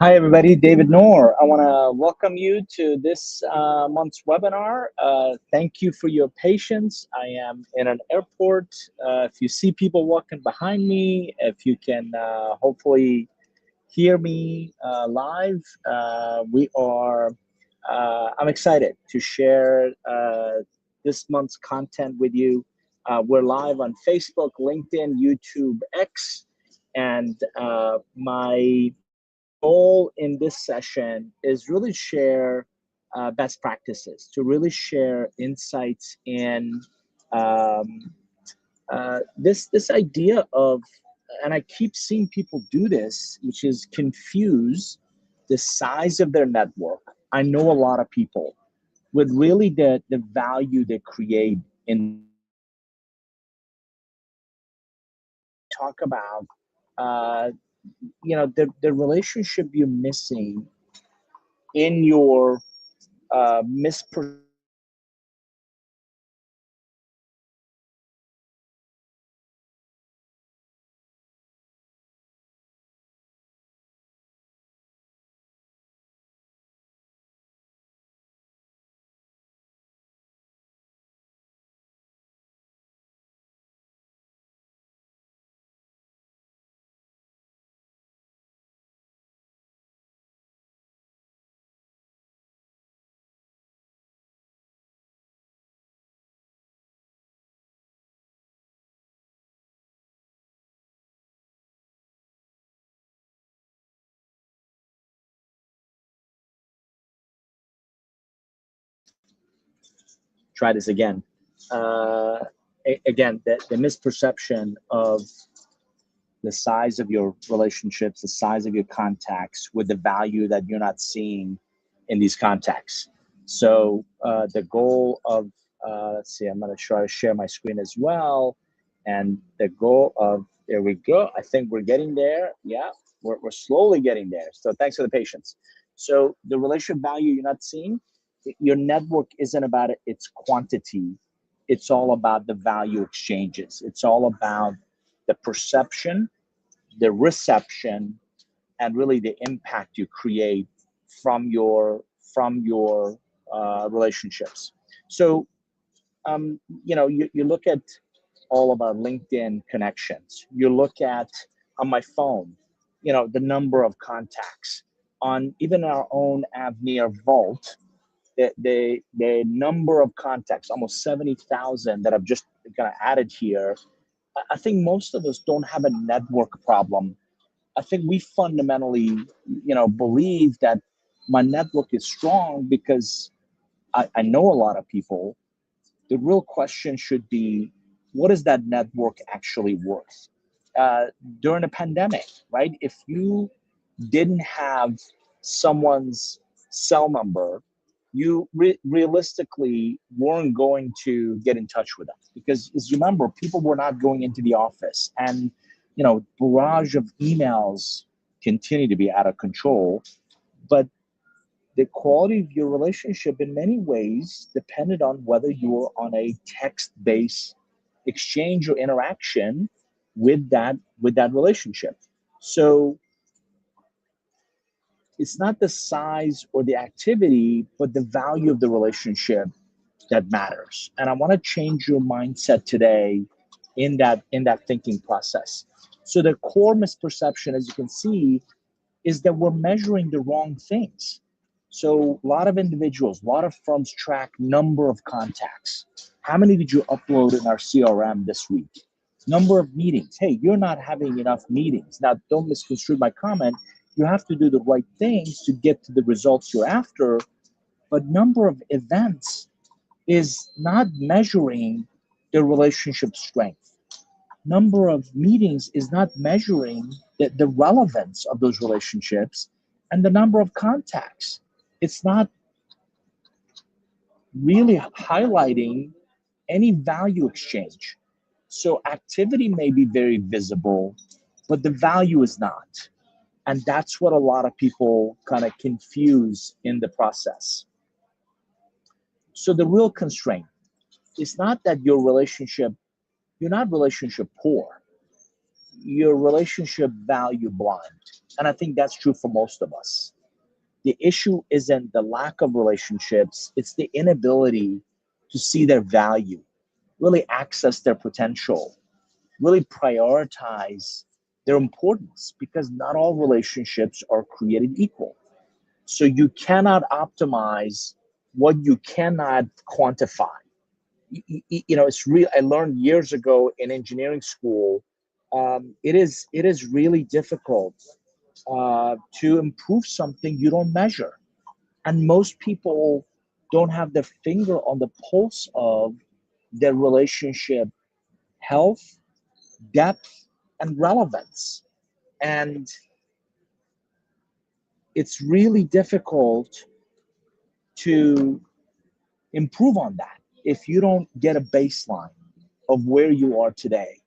Hi, everybody. David Noor. I want to welcome you to this month's webinar. Thank you for your patience. I am in an airport. If you see people walking behind me, if you can hopefully hear me live, I'm excited to share this month's content with you. We're live on Facebook, LinkedIn, YouTube, X, and my goal in this session is really share best practices, to really share insights in um, this idea of, and I keep seeing people do this, which is confuse the size of their network. I know a lot of people with really the value they create in talk about uh, the relationship you're missing in your misperception try this again. Uh, Again, the misperception of the size of your relationships, the size of your contacts with the value that you're not seeing in these contacts. So the goal of, let's see, I'm going to try to share my screen as well. And the goal of, there we go. I think we're getting there. Yeah, we're slowly getting there. So thanks for the patience. So the relationship value you're not seeing, your network isn't about its quantity. It's all about the value exchanges. It's all about the perception, the reception, and really the impact you create from your relationships. So you look at all of our LinkedIn connections. You look at on my phone, the number of contacts on even our own Avneer Vault. The number of contacts, almost 70,000 that I've just kind of added here. I think most of us don't have a network problem. I think we fundamentally, believe that my network is strong because I know a lot of people. The real question should be, what is that network actually worth? Uh, During a pandemic, right? If you didn't have someone's cell number, you realistically weren't going to get in touch with them because, as you remember, people were not going into the office, and barrage of emails continue to be out of control. But the quality of your relationship in many ways depended on whether you were on a text-based exchange or interaction with that relationship. So it's not the size or the activity, but the value of the relationship that matters. And I want to change your mindset today in that thinking process. So the core misperception, as you can see, is that we're measuring the wrong things. So a lot of individuals, a lot of firms track number of contacts. How many did you upload in our CRM this week? Number of meetings. Hey, you're not having enough meetings. Now, don't misconstrue my comment. You have to do the right things to get to the results you're after. But number of events is not measuring the relationship strength. Number of meetings is not measuring the relevance of those relationships, and the number of contacts. It's not really highlighting any value exchange. So activity may be very visible, but the value is not. And that's what a lot of people kind of confuse in the process. So the real constraint is not that you're not relationship poor, your relationship value blind. And I think that's true for most of us. The issue isn't the lack of relationships, it's the inability to see their value, really access their potential, really prioritize their importance, because not all relationships are created equal. So you cannot optimize what you cannot quantify. It's real. I learned years ago in engineering school. It is really difficult to improve something you don't measure, and most people don't have their finger on the pulse of their relationship health, depth, and relevance. And it's really difficult to improve on that if you don't get a baseline of where you are today.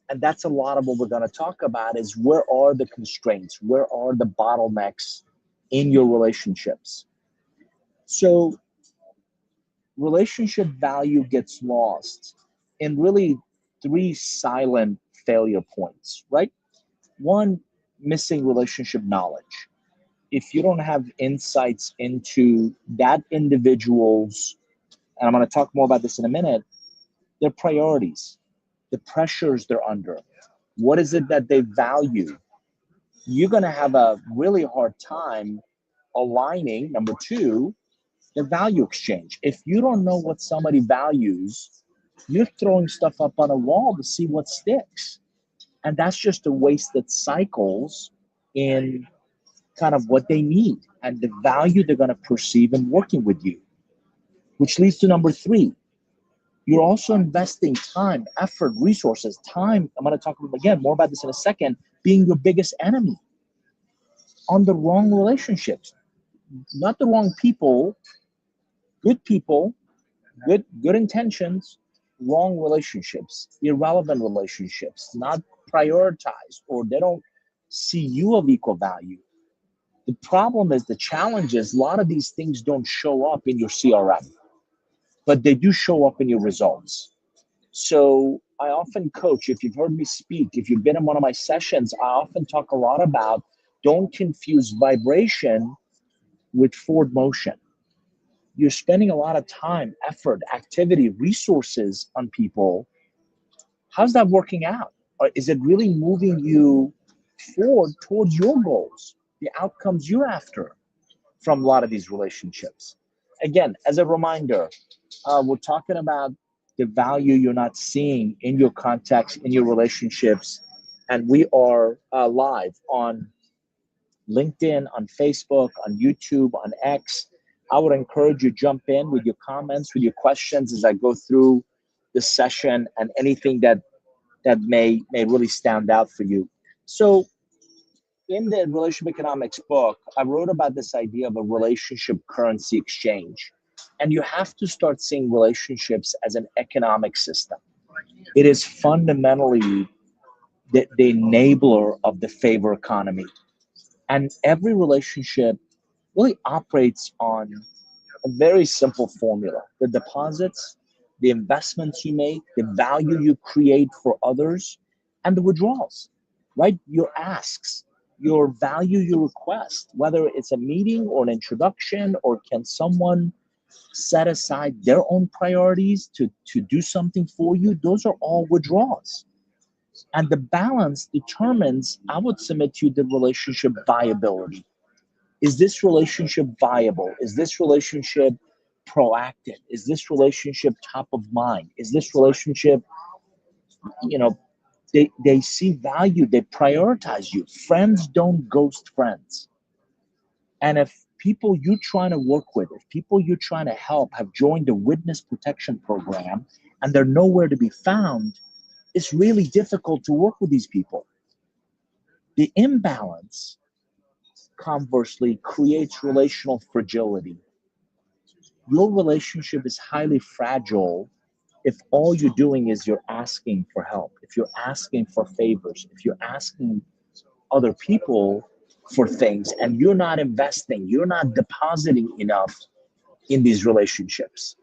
And that's a lot of what we're going to talk about is where are the constraints, where are the bottlenecks in your relationships. So relationship value gets lost in really three silent failure points, right? One, missing relationship knowledge. If you don't have insights into that individual's, and I'm going to talk more about this in a minute, their priorities, the pressures they're under, what is it that they value, you're going to have a really hard time aligning, number two, the value exchange. If you don't know what somebody values, you're throwing stuff up on a wall to see what sticks. And that's just a wasted cycles in kind of what they need and the value they're going to perceive in working with you. Which leads to number three, you're also investing time, effort, resources, time. I'm going to talk again more about this in a second, being your biggest enemy on the wrong relationships, not the wrong people, good intentions, wrong relationships, irrelevant relationships, not prioritized, or they don't see you of equal value. The problem is, the challenge is, a lot of these things don't show up in your CRM, but they do show up in your results. So I often coach, if you've heard me speak, if you've been in one of my sessions, I often talk a lot about don't confuse vibration with forward motion. You're spending a lot of time, effort, activity, resources on people. How's that working out? Or is it really moving you forward towards your goals, the outcomes you're after from a lot of these relationships? Again, as a reminder, we're talking about the value you're not seeing in your contacts, in your relationships. And we are live on LinkedIn, on Facebook, on YouTube, on X. I would encourage you to jump in with your comments, with your questions as I go through the session, and anything that may really stand out for you. So in the relationship economics book, I wrote about this idea of a relationship currency exchange. And you have to start seeing relationships as an economic system. It is fundamentally the enabler of the favor economy. And every relationship really operates on a very simple formula: the deposits, the investments you make, the value you create for others, and the withdrawals, right? Your asks, your value you request, whether it's a meeting or an introduction, or can someone set aside their own priorities to do something for you, those are all withdrawals. And the balance determines, I would submit to you, the relationship viability. Is this relationship viable? Is this relationship proactive? Is this relationship top of mind? Is this relationship, you know, they see value, they prioritize you. Friends don't ghost friends. And if people you're trying to work with, if people you're trying to help have joined the witness protection program and they're nowhere to be found, it's really difficult to work with these people. The imbalance, conversely, creates relational fragility. Your relationship is highly fragile if all you're doing is you're asking for help, if you're asking for favors, if you're asking other people for things, and you're not investing, you're not depositing enough in these relationships.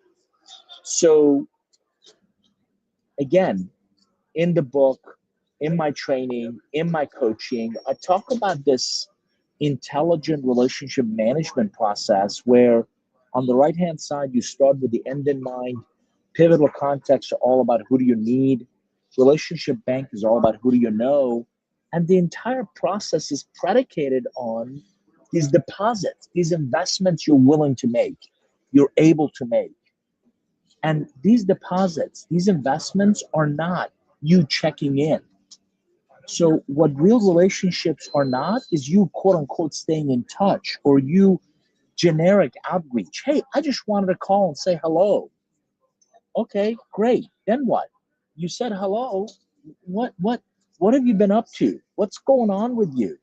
So again, in the book, in my training, in my coaching, I talk about this intelligent relationship management process where on the right hand side you start with the end in mind. Pivotal context are all about who do you need. Relationship bank is all about who do you know. And the entire process is predicated on these deposits, these investments you're willing to make, you're able to make. And these deposits, these investments are not you checking in. So what real relationships are not is you quote unquote staying in touch or you generic outreach. Hey, I just wanted to call and say hello. Okay, great. Then what? You said hello. What have you been up to? What's going on with you?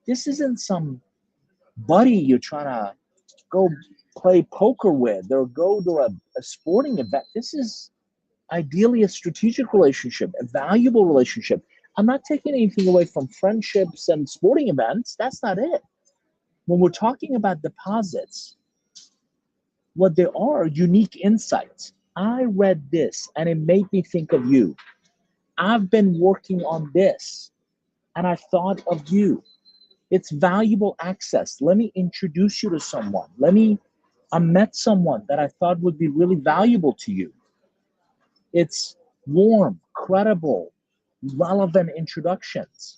This isn't some buddy you're trying to go play poker with or go to a sporting event. This is ideally a strategic relationship, a valuable relationship. I'm not taking anything away from friendships and sporting events. That's not it. When we're talking about deposits, what there are unique insights. I read this and it made me think of you. I've been working on this and I thought of you. It's valuable access. Let me introduce you to someone. I met someone that I thought would be really valuable to you. It's warm, credible, relevant introductions,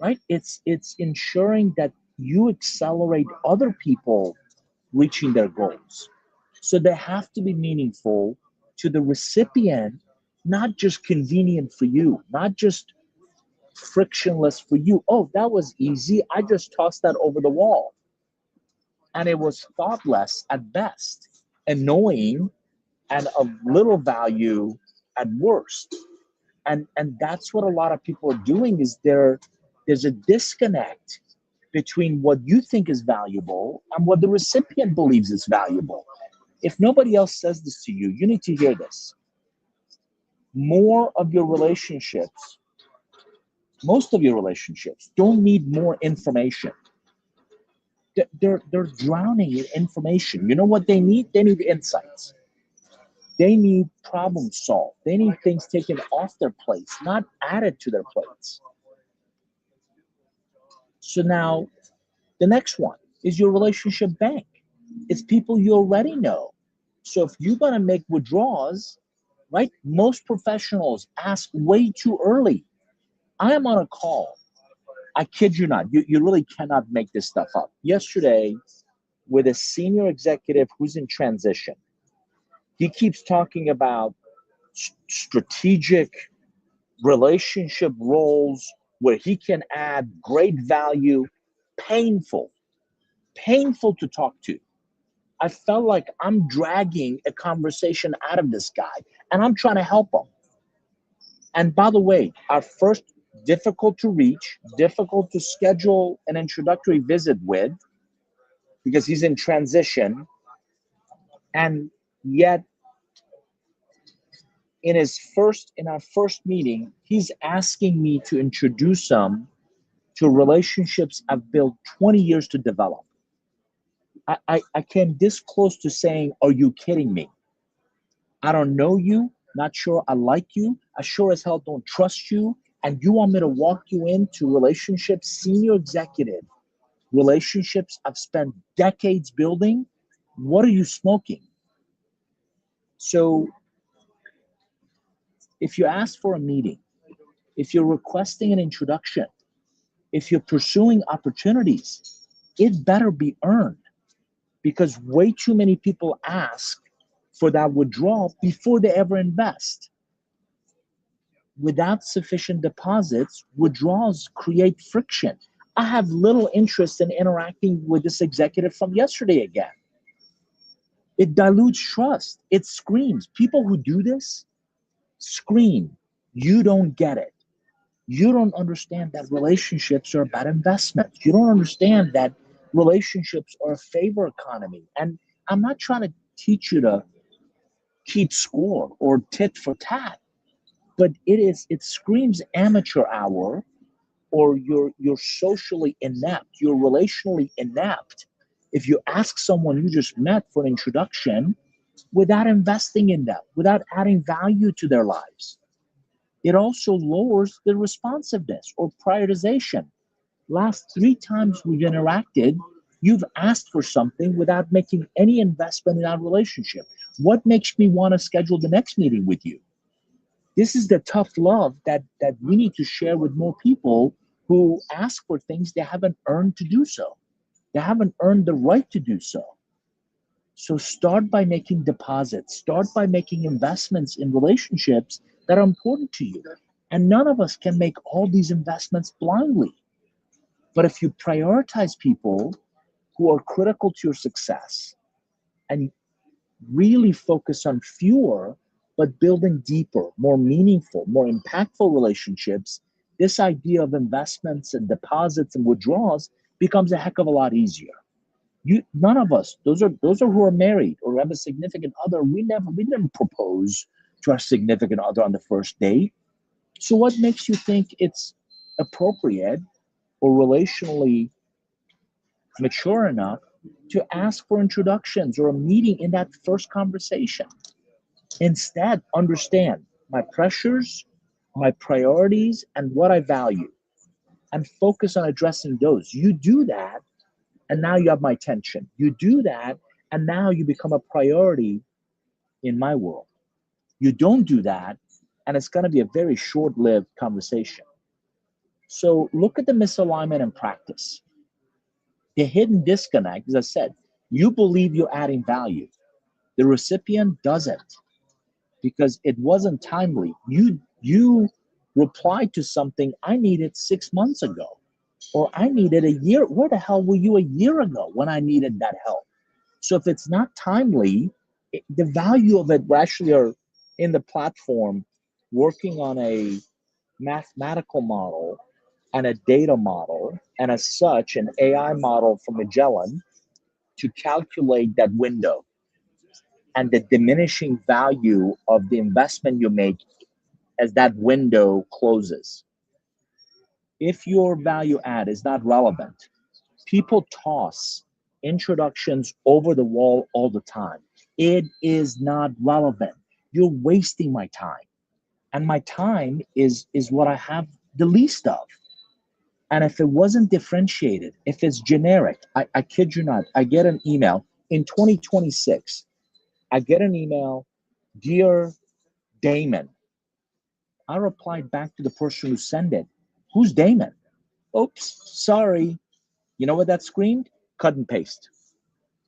right? It's ensuring that you accelerate other people reaching their goals. So they have to be meaningful to the recipient, not just convenient for you, not just frictionless for you. Oh, that was easy. I just tossed that over the wall. And it was thoughtless at best, annoying, and of little value at worst. And that's what a lot of people are doing is there's a disconnect between what you think is valuable and what the recipient believes is valuable. If nobody else says this to you, you need to hear this. More of your relationships, most of your relationships don't need more information. They're drowning in information. You know what they need? They need insights. They need problem solved. They need things taken off their plates, not added to their plates. So now the next one is your relationship bank. It's people you already know. So if you're going to make withdrawals, right, most professionals ask way too early. I am on a call. I kid you not. You really cannot make this stuff up. Yesterday, with a senior executive who's in transition, he keeps talking about strategic relationship roles where he can add great value. Painful to talk to. I felt like I'm dragging a conversation out of this guy and I'm trying to help him. And by the way, our first difficult to reach, difficult to schedule an introductory visit with because he's in transition. And yet in our first meeting, he's asking me to introduce him to relationships I've built 20 years to develop. I came this close to saying, are you kidding me? I don't know you, not sure I like you. I sure as hell don't trust you. And you want me to walk you into relationships, senior executive relationships I've spent decades building? What are you smoking? So if you ask for a meeting, if you're requesting an introduction, if you're pursuing opportunities, it better be earned because way too many people ask for that withdrawal before they ever invest. Without sufficient deposits, withdrawals create friction. I have little interest in interacting with this executive from yesterday again. It dilutes trust. It screams. People who do this scream, you don't get it. You don't understand that relationships are about investment. You don't understand that relationships are a favor economy. And I'm not trying to teach you to keep score or tit for tat, but it screams amateur hour, or you're socially inept, you're relationally inept if you ask someone you just met for an introduction without investing in them, without adding value to their lives. It also lowers the responsiveness or prioritization. Last 3 times we've interacted, you've asked for something without making any investment in our relationship. What makes me want to schedule the next meeting with you? This is the tough love that we need to share with more people who ask for things they haven't earned to do so. They haven't earned the right to do so. So start by making deposits, start by making investments in relationships that are important to you. And none of us can make all these investments blindly. But if you prioritize people who are critical to your success and really focus on fewer, but building deeper, more meaningful, more impactful relationships, this idea of investments and deposits and withdrawals becomes a heck of a lot easier. None of us, those are who are married or have a significant other. We didn't propose to our significant other on the first date. So what makes you think it's appropriate or relationally mature enough to ask for introductions or a meeting in that first conversation? Instead, understand my pressures, my priorities, and what I value, and focus on addressing those. You do that, and now you have my attention. You do that, and now you become a priority in my world. You don't do that, and it's going to be a very short lived conversation. So look at the misalignment in practice. The hidden disconnect, as I said, you believe you're adding value. The recipient doesn't because it wasn't timely. You replied to something I needed 6 months ago, or I needed a year. Where the hell were you a year ago when I needed that help? So if it's not timely, the value of it, we actually are in the platform working on a mathematical model and a data model, and as such, an AI model from Magellan to calculate that window and the diminishing value of the investment you make as that window closes. If your value add is not relevant, people toss introductions over the wall all the time. It is not relevant. You're wasting my time. And my time is what I have the least of. And if it wasn't differentiated, if it's generic, I kid you not, I get an email in 2026. I get an email, dear Damon. I replied back to the person who sent it, who's Damon? Oops, sorry. You know what that screamed? Cut and paste.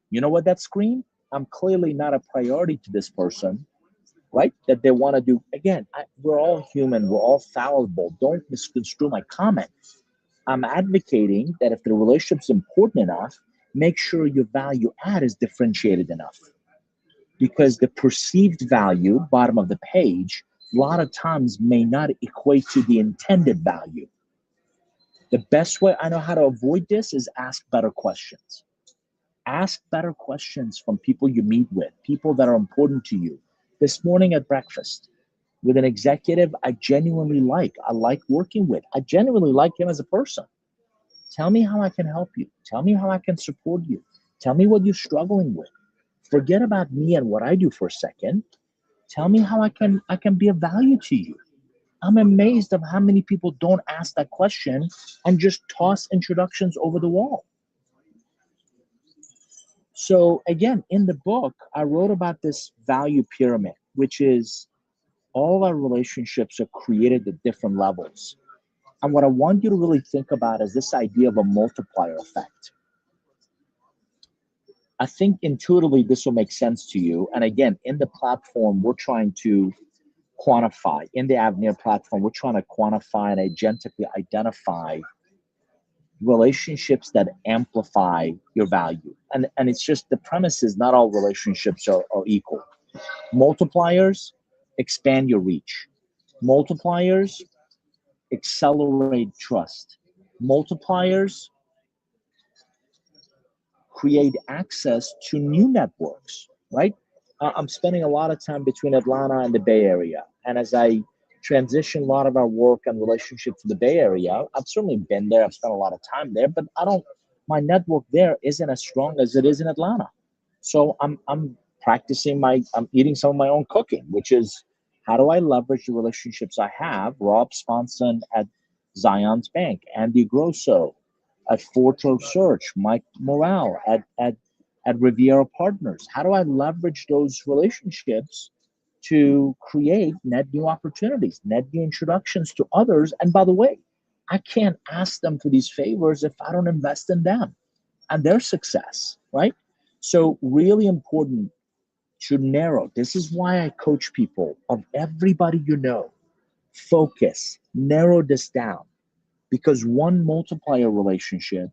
You know what that screamed? I'm clearly not a priority to this person, right? That they want to do. Again, we're all human, we're all fallible. Don't misconstrue my comment. I'm advocating that if the relationship's important enough, make sure your value add is differentiated enough. Because the perceived value, bottom of the page, a lot of times may not equate to the intended value. The best way I know how to avoid this is ask better questions. Ask better questions from people you meet with, people that are important to you. This morning at breakfast, with an executive I genuinely like, I like working with, I genuinely like him as a person. Tell me how I can help you. Tell me how I can support you. Tell me what you're struggling with. Forget about me and what I do for a second. Tell me how I can be of value to you. I'm amazed of how many people don't ask that question and just toss introductions over the wall. So again, in the book, I wrote about this value pyramid, which is all our relationships are created at different levels. And what I want you to really think about is this idea of a multiplier effect. I think intuitively this will make sense to you. And again, in the platform, we're trying to quantify, in the Avenir platform, we're trying to quantify and agentically identify relationships that amplify your value. And it's just the premise is not all relationships are equal. Multipliers expand your reach. Multipliers accelerate trust. Multipliers create access to new networks, right? I'm spending a lot of time between Atlanta and the Bay Area. And as I transition a lot of our work and relationships to the Bay Area, I've certainly been there. I've spent a lot of time there, but my network there isn't as strong as it is in Atlanta. So I'm I'm eating some of my own cooking, which is how do I leverage the relationships I have? Rob Sponson at Zion's Bank, Andy Grosso, at Fortress Search, Mike Morale at Riviera Partners? How do I leverage those relationships to create net new opportunities, net new introductions to others? And by the way, I can't ask them for these favors if I don't invest in them and their success, right? So really important to narrow. This is why I coach people of everybody you know. Focus, narrow this down, because one multiplier relationship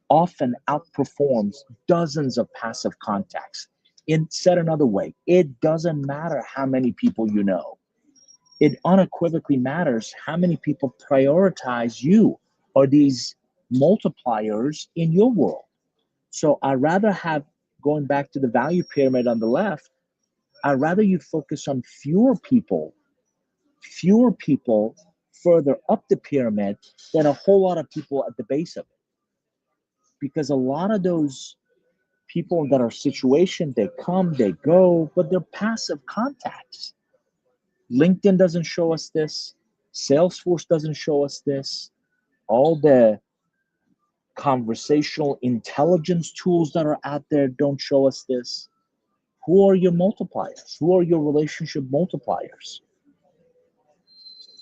often outperforms dozens of passive contacts. In said another way, it doesn't matter how many people you know. It unequivocally matters how many people prioritize you or these multipliers in your world. So I'd rather have, going back to the value pyramid on the left, I'd rather you focus on fewer people further up the pyramid than a whole lot of people at the base of it. Because a lot of those people that are situation, they come, they go, but they're passive contacts. LinkedIn doesn't show us this. Salesforce doesn't show us this. All the conversational intelligence tools that are out there don't show us this. Who are your multipliers? Who are your relationship multipliers?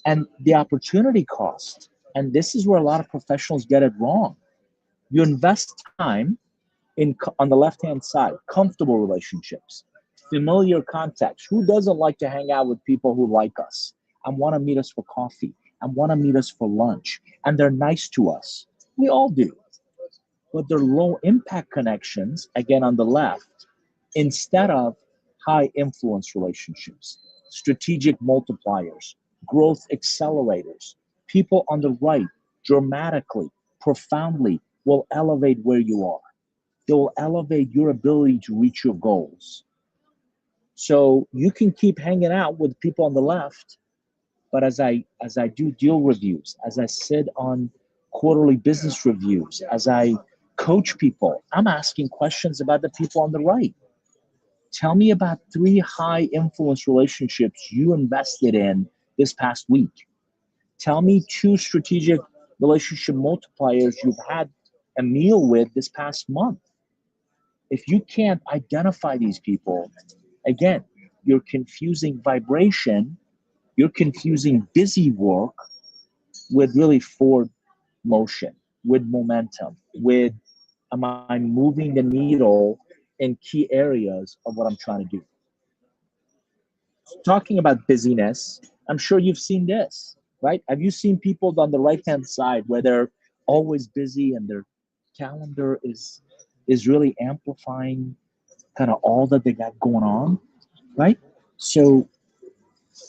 And the opportunity cost. And this is where a lot of professionals get it wrong. You invest time on the left-hand side, comfortable relationships, familiar contacts. Who doesn't like to hang out with people who like us and want to meet us for coffee and want to meet us for lunch, and they're nice to us? We all do. But they're low impact connections, again on the left, instead of high influence relationships, strategic multipliers, growth accelerators. People on the right dramatically, profoundly will elevate where you are. They will elevate your ability to reach your goals. So you can keep hanging out with people on the left, but as I do deal reviews, as I sit on quarterly business reviews, as I coach people, I'm asking questions about the people on the right. Tell me about 3 high influence relationships you invested in this past week. Tell me 2 strategic relationship multipliers you've had a meal with this past month. If you can't identify these people, again, you're confusing vibration, you're confusing busy work with really forward motion, with momentum, with am I moving the needle in key areas of what I'm trying to do. Talking about busyness, I'm sure you've seen this, right? Have you seen people on the right-hand side where they're always busy and their calendar is really amplifying kind of all that they got going on, right? So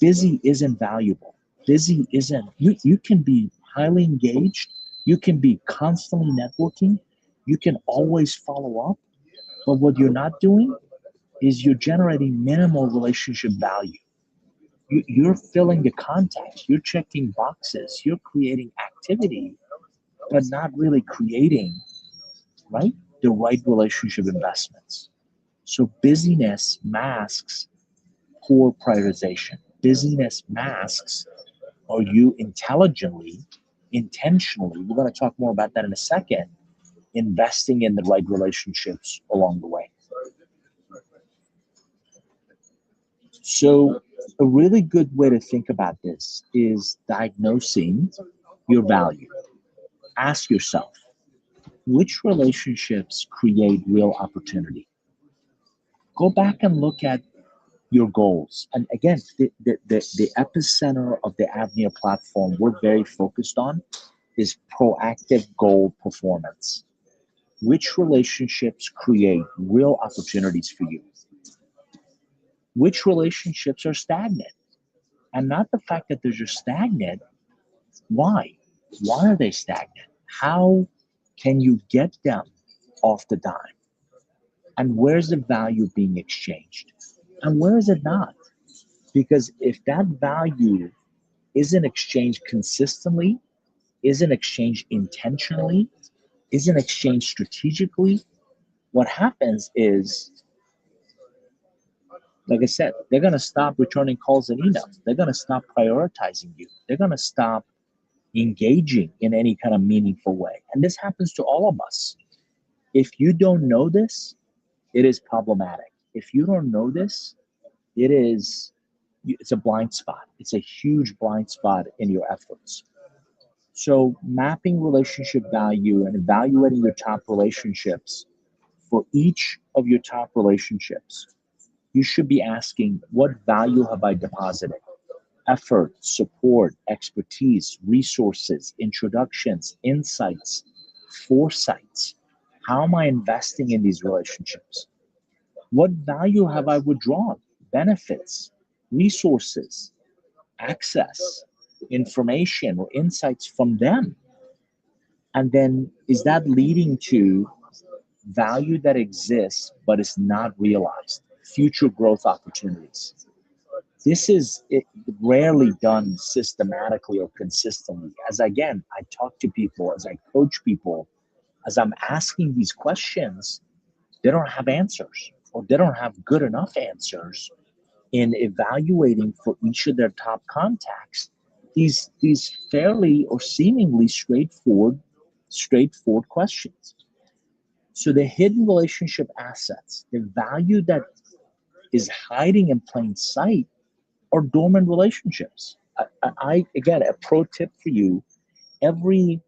busy isn't valuable. Busy isn't, you can be highly engaged, you can be constantly networking, you can always follow up, but what you're not doing is you're generating minimal relationship value. You're filling the contacts, you're checking boxes, you're creating activity, but not really creating, right, the right relationship investments. So busyness masks poor prioritization. Busyness masks, are you intelligently, intentionally, we're going to talk more about that in a second, investing in the right relationships along the way. So a really good way to think about this is diagnosing your value. Ask yourself, which relationships create real opportunity? Go back and look at your goals. And again, the epicenter of the Avnia platform we're very focused on is proactive goal performance. Which relationships create real opportunities for you? Which relationships are stagnant? And not the fact that they're just stagnant. Why? Why are they stagnant? How can you get them off the dime? And where's the value being exchanged? And where is it not? Because if that value isn't exchanged consistently, isn't exchanged intentionally, isn't exchanged strategically, what happens is, like I said, they're going to stop returning calls and emails. They're going to stop prioritizing you. They're going to stop engaging in any kind of meaningful way. And this happens to all of us. If you don't know this, it is problematic. If you don't know this, it's a blind spot. It's a huge blind spot in your efforts. So mapping relationship value and evaluating your top relationships, for each of your top relationships, you should be asking, what value have I deposited? Effort, support, expertise, resources, introductions, insights, foresights. How am I investing in these relationships? What value have I withdrawn? Benefits, resources, access, information, or insights from them? And then is that leading to value that exists but is not realized? Future growth opportunities. This is rarely done systematically or consistently. As again, I talk to people, as I coach people, as I'm asking these questions, they don't have answers, or they don't have good enough answers in evaluating for each of their top contacts these fairly or seemingly straightforward questions. So the hidden relationship assets, the value that is hiding in plain sight, are dormant relationships. I again, a pro tip for you: every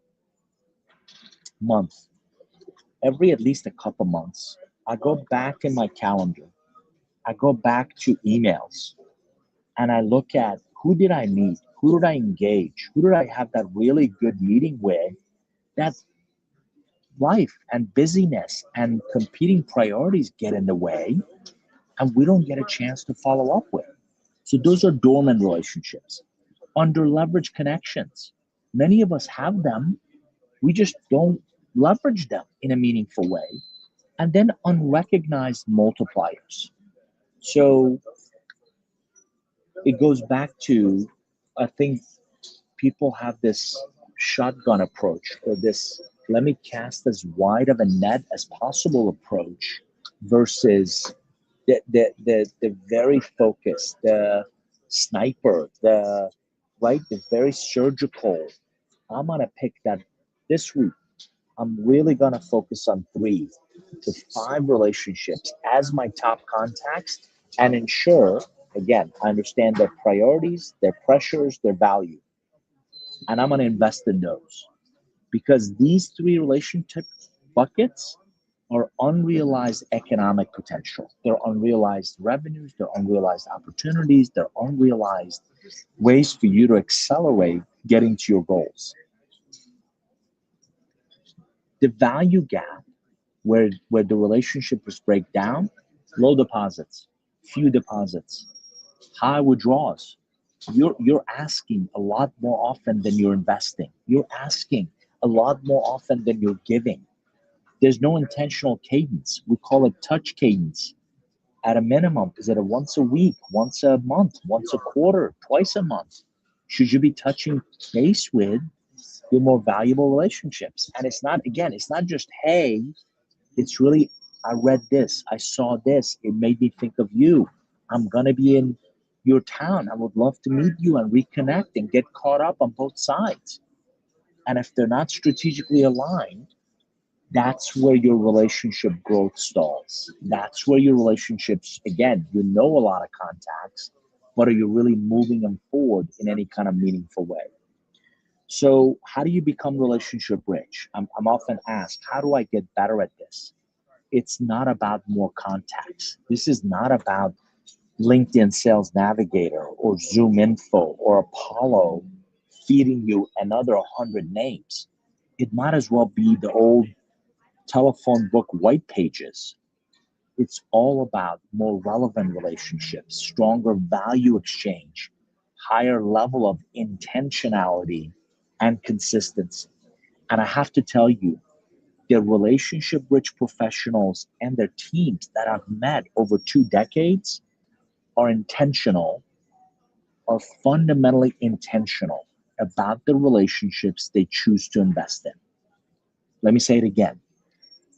month, every at least a couple months, I go back in my calendar. I go back to emails and I look at, who did I meet? Who did I engage? Who did I have that really good meeting with that life and busyness and competing priorities get in the way and we don't get a chance to follow up with? So those are dormant relationships. Under leveraged connections, many of us have them, we just don't leverage them in a meaningful way. And then unrecognized multipliers. So it goes back to, I think people have this shotgun approach, or this let me cast as wide of a net as possible approach, versus the very focused, the sniper, the very surgical. I'm gonna pick that this week. I'm really gonna focus on 3 to 5 relationships as my top contacts and ensure, again, I understand their priorities, their pressures, their value, and I'm gonna invest in those, because these 3 relationship buckets are unrealized economic potential. They're unrealized revenues, they're unrealized opportunities, they're unrealized ways for you to accelerate getting to your goals. The value gap, where the relationships break down: low deposits, few deposits, high withdrawals. You're asking a lot more often than you're investing. You're asking a lot more often than you're giving. There's no intentional cadence. We call it touch cadence. At a minimum, is it a once a week, once a month, once a quarter, twice a month? Should you be touching base with your more valuable relationships? And it's not, again, it's not just, hey, it's really, I read this, I saw this, it made me think of you. I'm going to be in your town. I would love to meet you and reconnect and get caught up on both sides. And if they're not strategically aligned, that's where your relationship growth stalls. That's where your relationships, again, you know a lot of contacts, but are you really moving them forward in any kind of meaningful way? So how do you become relationship rich? I'm often asked, how do I get better at this? It's not about more contacts. This is not about LinkedIn Sales Navigator or Zoom Info or Apollo feeding you another 100 names. It might as well be the old telephone book white pages. It's all about more relevant relationships, stronger value exchange, higher level of intentionality and consistency. And I have to tell you, the relationship rich professionals and their teams that I've met over 2 decades are intentional, are fundamentally intentional about the relationships they choose to invest in. Let me say it again.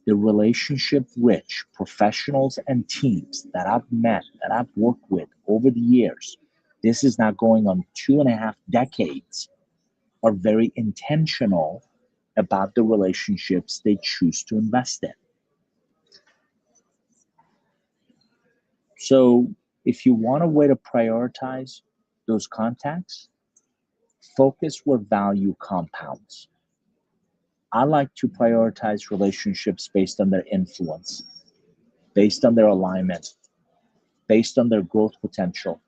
The relationship rich professionals and teams that I've met, that I've worked with over the years, this is now going on 2.5 decades, are very intentional about the relationships they choose to invest in. So if you want a way to prioritize those contacts, focus where value compounds. I like to prioritize relationships based on their influence, based on their alignment, based on their growth potential,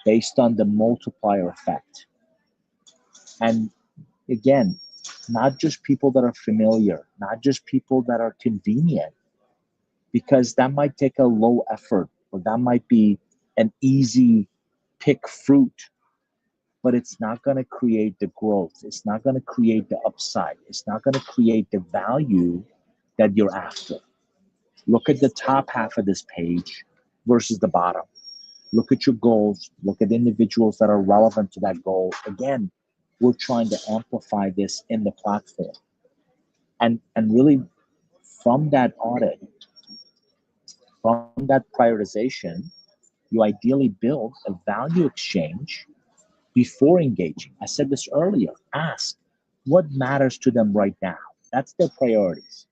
based on the multiplier effect. And again, not just people that are familiar, not just people that are convenient, because that might take a low effort or that might be an easy pick fruit, but it's not going to create the growth. It's not going to create the upside. It's not going to create the value that you're after. Look at the top half of this page versus the bottom. Look at your goals. Look at individuals that are relevant to that goal. Again, we're trying to amplify this in the platform. And really, from that audit, from that prioritization, you ideally build a value exchange before engaging. I said this earlier. Ask what matters to them right now. That's their priorities.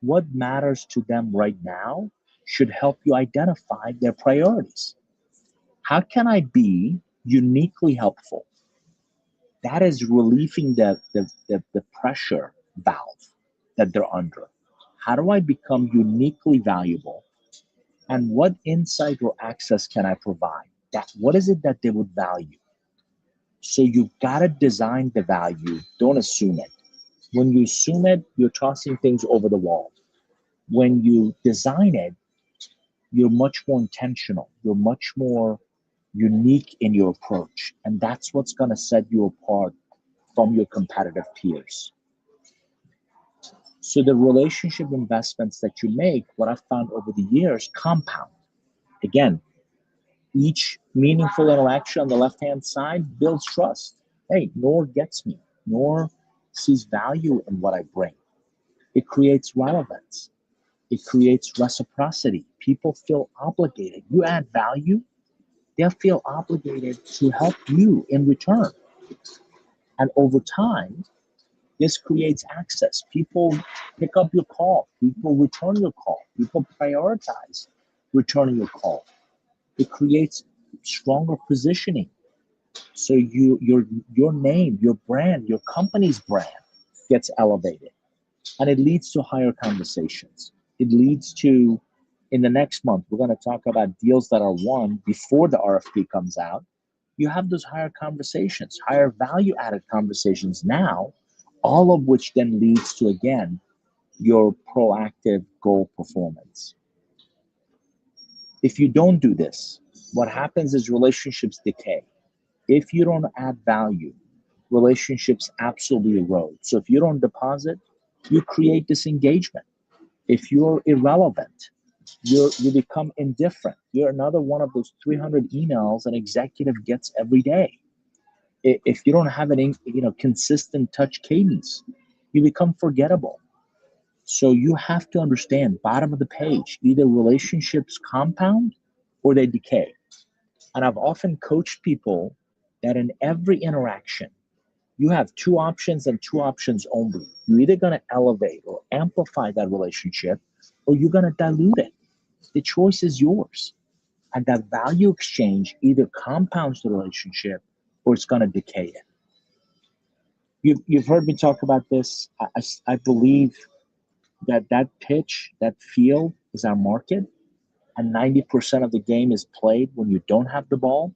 What matters to them right now should help you identify their priorities. How can I be uniquely helpful? That is relieving the pressure valve that they're under. How do I become uniquely valuable? And what insight or access can I provide? What is it that they would value? So you've got to design the value. Don't assume it. When you assume it, you're tossing things over the wall. When you design it, you're much more intentional. You're much more unique in your approach. And that's what's going to set you apart from your competitive peers. So the relationship investments that you make, what I've found over the years, compound. Again, each meaningful interaction on the left-hand side builds trust. Hey, Noor gets me. Noor sees value in what I bring. It creates relevance. It creates reciprocity. People feel obligated. You add value, they'll feel obligated to help you in return. And over time, this creates access. People pick up your call. People return your call. People prioritize returning your call. It creates stronger positioning. So your name, your brand, your company's brand gets elevated. And it leads to higher conversations. It leads to, in the next month, we're going to talk about deals that are won before the RFP comes out. You have those higher conversations, higher value added conversations now, all of which then leads to, again, your proactive goal performance. If you don't do this, what happens is relationships decay. If you don't add value, relationships absolutely erode. So if you don't deposit, you create disengagement. If you're irrelevant, you become indifferent. You're another one of those 300 emails an executive gets every day. If you don't have an consistent touch cadence, you become forgettable. So you have to understand, bottom of the page, either relationships compound or they decay. And I've often coached people that in every interaction, you have two options and two options only. You're either going to elevate or amplify that relationship, or you're going to dilute it. The choice is yours. And that value exchange either compounds the relationship or it's going to decay it. You've heard me talk about this. I believe that pitch, that field is our market, and 90% of the game is played when you don't have the ball.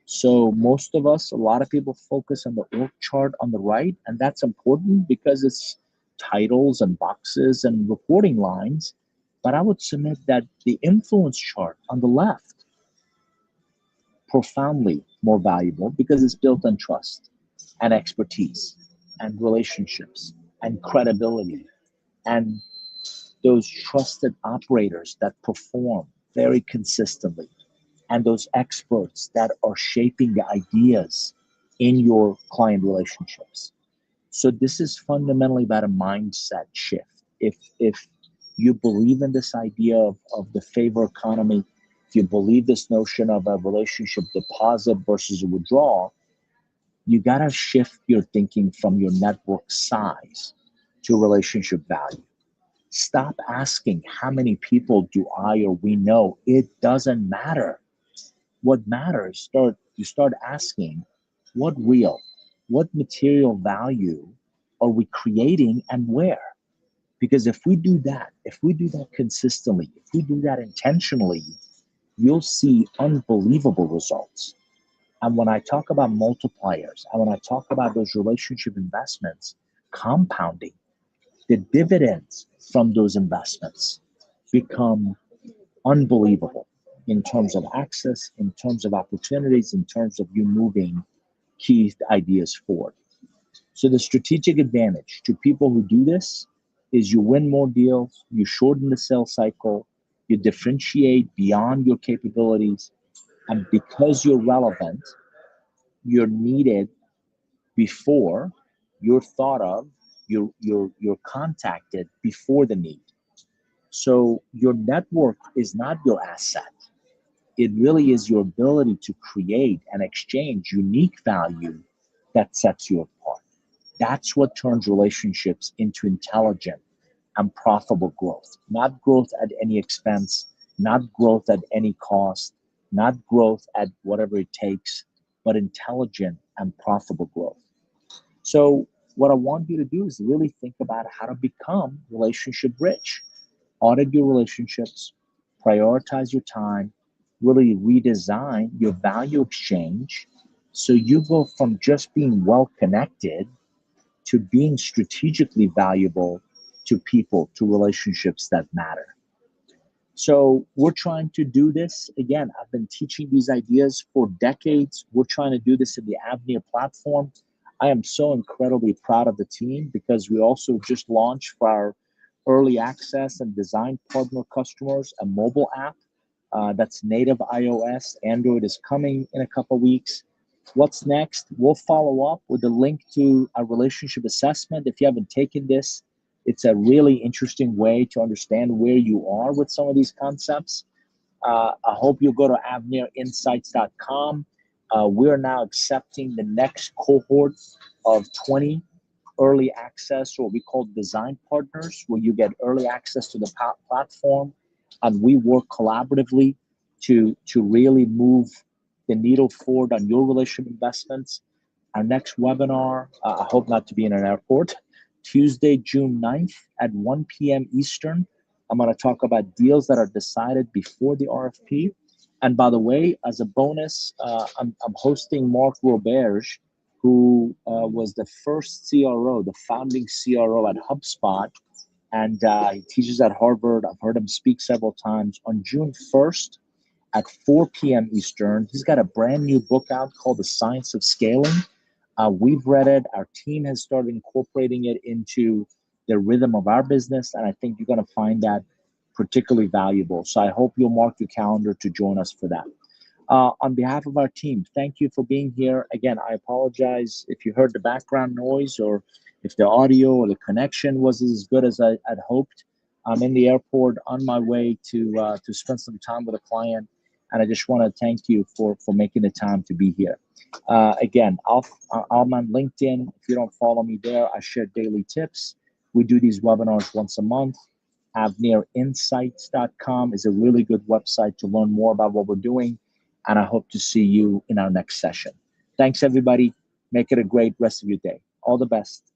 So most of us, a lot of people focus on the org chart on the right, and that's important because it's titles and boxes and reporting lines. But I would submit that the influence chart on the left, profoundly more valuable because it's built on trust and expertise and relationships and credibility and those trusted operators that perform very consistently, and those experts that are shaping the ideas in your client relationships. So this is fundamentally about a mindset shift. If you believe in this idea of the favor economy, if you believe this notion of a relationship deposit versus a withdrawal, You got to shift your thinking from your network size to relationship value. Stop asking how many people do I or we know. It doesn't matter. What matters, you start asking what real, what material value are we creating and where? Because if we do that consistently, if we do that intentionally, you'll see unbelievable results. And when I talk about multipliers, and when I talk about those relationship investments compounding, the dividends from those investments become unbelievable in terms of access, in terms of opportunities, in terms of you moving key ideas forward. So the strategic advantage to people who do this is you win more deals, you shorten the sales cycle, you differentiate beyond your capabilities, and because you're relevant, you're needed before you're thought of, you're contacted before the need. So your network is not your asset. It really is your ability to create and exchange unique value that sets you apart. That's what turns relationships into intelligent and profitable growth. Not growth at any expense, not growth at any cost, not growth at whatever it takes, but intelligent and profitable growth. So, what I want you to do is really think about how to become relationship rich. Audit your relationships, prioritize your time, really redesign your value exchange so you go from just being well connected to being strategically valuable to people, to relationships that matter. So we're trying to do this. Again, I've been teaching these ideas for decades. We're trying to do this in the Avnia platform. I am so incredibly proud of the team because we also just launched for our early access and design partner customers a mobile app that's native iOS. Android is coming in a couple weeks. What's next? We'll follow up with a link to a relationship assessment. If you haven't taken this, it's a really interesting way to understand where you are with some of these concepts. I hope you'll go to avniainsights.com. We're now accepting the next cohort of 20 early access, or what we call design partners, where you get early access to the platform, and we work collaboratively to really move the needle forward on your relationship investments. Our next webinar, I hope not to be in an airport, Tuesday, June 9th at 1 p.m. Eastern. I'm going to talk about deals that are decided before the RFP. And by the way, as a bonus, I'm hosting Mark Roberge, who was the first CRO, the founding CRO at HubSpot, and he teaches at Harvard. I've heard him speak several times. On June 1st at 4 p.m. Eastern, he's got a brand new book out called The Science of Scaling. We've read it. Our team has started incorporating it into the rhythm of our business, and I think you're going to find that particularly valuable. So I hope you'll mark your calendar to join us for that. On behalf of our team, thank you for being here. Again, I apologize if you heard the background noise or if the audio or the connection wasn't as good as I had hoped. I'm in the airport on my way to spend some time with a client, and I just want to thank you for making the time to be here. Again, I'm on LinkedIn. If you don't follow me there, I share daily tips. We do these webinars once a month. avniainsights.com is a really good website to learn more about what we're doing, and I hope to see you in our next session. Thanks, everybody. Make it a great rest of your day. All the best.